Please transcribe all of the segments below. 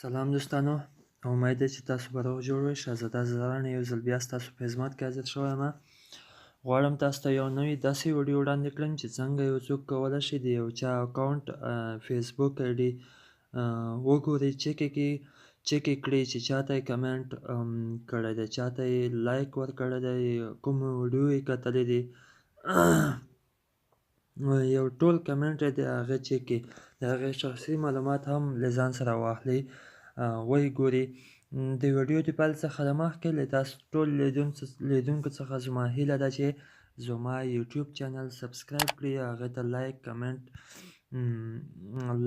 سلام دوستانو، امید ده چې تاسو به روغ جوړ وئ. شهزاده زران یو ځل بیا ستاسو په خدمت کې حاضر شوی یم. غواړم تاسو ته یو نوی داسې ویډیو وړاندې کړم چې څنګه یو څوک کولی شي د یو چا اکاونټ فیسبوک آی ډي وګوري، چیک یې کړي چې چاته یې کمنټ کړی دی، چاته یې لایک ورکړی دی، کوم ویډیو یې کتلی دی، یو ټول کمنټ یې د هغه چیک کړي، د هغې شخصي معلومات هم له ځان سره واخلي، ویې ګوري. د ویډیو د پیل څخه دمخکې له تاسو ټول لیدونکو څخه زما هیله ده چې زما یوټیوب چینل سبسکرایب کړي، هغې ته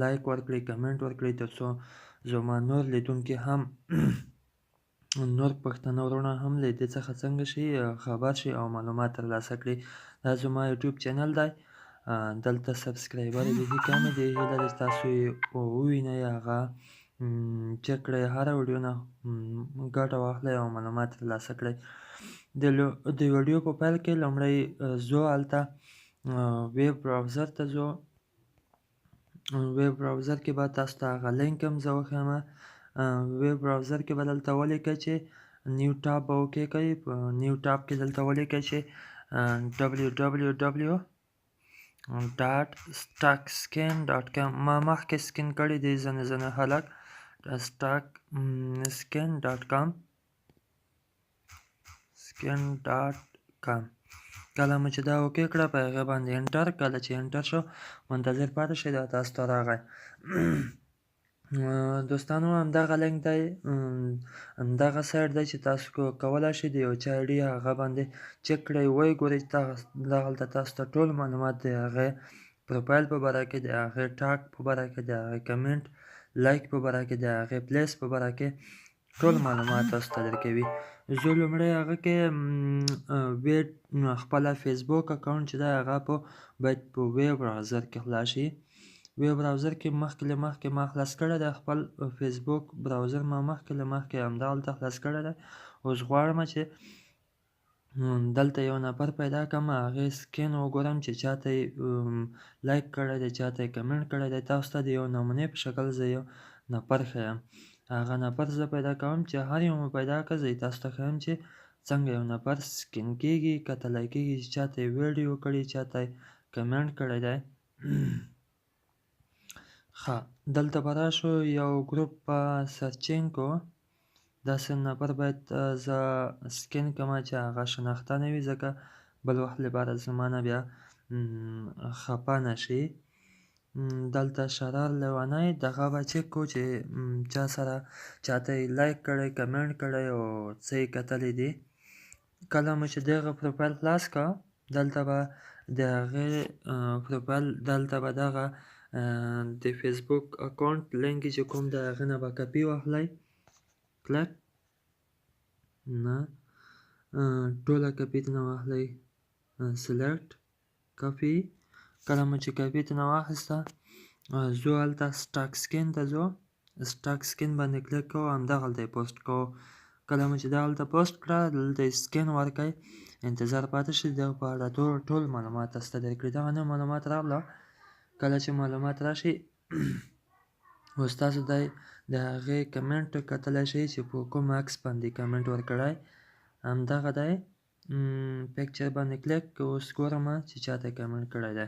لایک ورکړي، کمنټ ورکړي، تر څو زما نور لیدونکي هم نور پښتانه وروڼه هم له دې څخه څنګه شي خبر شي او معلومات ترلاسه کړي. دا زما یوټیوب چینل دی، دلته سبسکرایبر بیخي کم دی، هیله ده چې تاسو یې ووینئ، هغه چک کړئ، هره ویډیو نه ګټه واخلئ او معلومات ترلاسه کړئ. د ویډیو په پیل کې لومړی ځو هلته ویب براوزر ته ځو. ویب براوزر کې به تاسو ته هغه لینک هم زه وښیم. ویب براوزر کې به دلته ولیکئ چې نیو ټاب به وکښئ. په نیو ټاب کې دلته ولیکئ چې www.stuckscan.com. ما مخکې سکن کړی دی ځنې خلک stuckscan.com. کله مو چې دا اوکې کړه په هغې باندې انټر، کله چې انټر شو منتظر پاتې شئ، دا تاسو ته راغی. دوستانو همدغه لینک دی، همدغه سایټ دی چې تاسو کولی شئ د یو چا آی ډي هغه باندې چک کړئ، ویې ګورئ دغلته تاسو ته ټول معلومات د هغې پروفایل په باره کې، د هغې ټاګ په باره کې، د هغې کمنټ لایک په باره کې، د هغې پلیس په باره کې ټول معلومات تاسو ته درکوي. زه لومړی هغه کې خپله فیسبوک اکاونټ چې دی هغه باید په ویب براوزر کې خلاص شي. ویب براوزر کې مخکې ما خلاص کړی دی، خپل فیسبوک براوزر ما مخکې همدغلته خلاص کړی دی. اوس غواړم چې دلته یو نفر پیدا کړم، هغې سکین وګورم چې چاته یې لایک کړی دی، چاته یې کمنټ کړی دی. تاسو ته د یو نمونې په شکل زه یو نفر ښیم. هغه نفر زه پیدا کوم، چې هر یو مو پیدا کړه زه تاسو ته ښیم چې څنګه یو نفر سکین کېږي، کتلی کېږي چې چاته یې ویډیو کړي، چاته یې کمنټ کړی دی. ښه، دلته به راشو، یو ګروپ به سرچینګ کو. داسې نفر باید زه سکین کړم چې هغه شناخته نه وي، ځکه بل وخت لپاره زما نه بیا خفه نه شي. دلته شرار لیونی دغه به چک کړو چې چاته یې لایک کړی، کمنټ کړی او څه یې کتلی دي. کله مو چې دغه پروفایل خلاص کړه، دلته به د هغې پروفایل دلته به دغه د فیسبوک اکاونټ لینک چې کوم د هغې نه به کپي واخلئ، کلک نه ټوله کپي ترنه واخلئ، سلیکټ کپي. کله مو چې کپي ترنه واخیسته، ځو هلته سټاک سکین ته ځو، سټاک سکین باندې کلیک کوو، همدغلته یې پوسټ کوو. کله مو چې دغلته پوسټ کړه، دلته یې سکین ورکړئ، انتظار پاتې شئ، د هغه په اړه ټول معلومات تاسو ته درکړي. دغه نه معلومات راغله، کله چې معلومات راشي اوس تاسو د هغې کمنټ کتلی شئ چې په کوم عکس باندې کمنټ ورکړی، همدغه دی. پیکچر باندې کلیک، اوس ګورم چې چاته یې کمنټ کړی دی.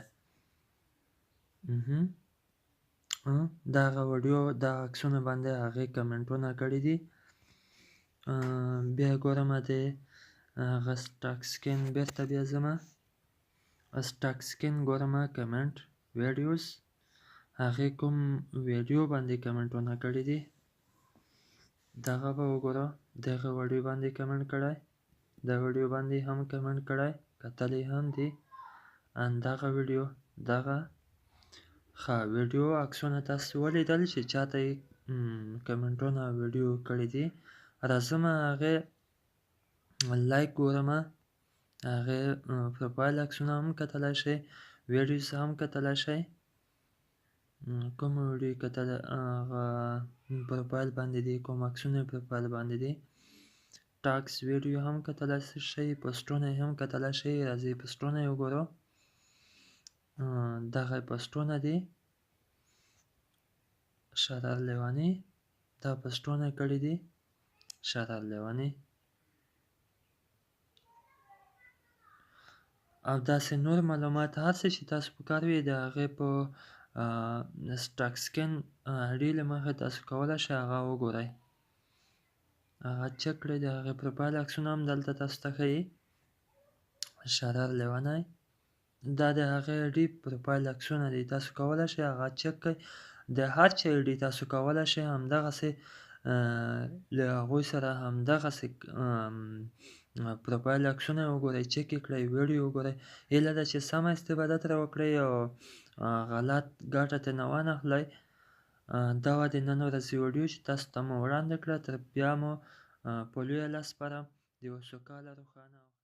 دغه ویډیو دغه عکسونه باندې هغې کمنټونه کړي دي. بیا ګورم د هغه سټاک سکین بیرته بیا ځمه، سټاک سکین ګورم کمنټ ویډیوز، هغې کوم ویډیو باندې کمنټونه کړي دي، دغه به وګوره، دغه ویډیو باندې کمنټ کړی، د ویډیو باندې هم کمنټ کړی، کتلی هم دي، همدغه ویډیو، دغه ښه ویډیو عکسونه تاسو ولیدل چې چاته یې کمنټونه ویډیو کړي دي. راځم هغې لایک ګورم، هغې پروفایل عکسونه هم کتلی شئ، ویډیوز هم کتلی شئ. کوم ویډیو یې کتلی هغه پروفایل باندې دي، کوم عکسونه یې پروفایل باندې دي. ټاکس ویډیو هم کتلی شئ، پوسټونه یې هم کتلی شئ. راځئ پوسټونه یې وګورو، دغه پوسټونه دي، شرار لیونی تا پوسټونه کړي دي شرر لیونی او داسې نور معلومات هر څه چې تاسو په کار وي د هغې په سټاک سکین ډي له مخې تاسو کولی شئ هغه وګورئ هغه چک کړئ د هغې پروفایل عکسونه هم دلته تاسو ته ښیي شرر لیونی دا د هغې آی ډي پروفایل عکسونه دي تاسو کولی شئ هغه چک کړئ د هر چا آی ډي تاسو کولی شئ همدغسې له هغوی سره همدغسې پروفایل عکسونه یې وګورئ چک یې کړئ ویډیو وګورئ هیله ده چې سمه استفاده ترې وکړئ او غلط ګټه ترې نه وانخلئ دا وه د نن ورځې ویډیو چې تاسو ته مو وړاندې کړه تر بیا مو په لویه لاس سپارم د یوه سوکاله روښانه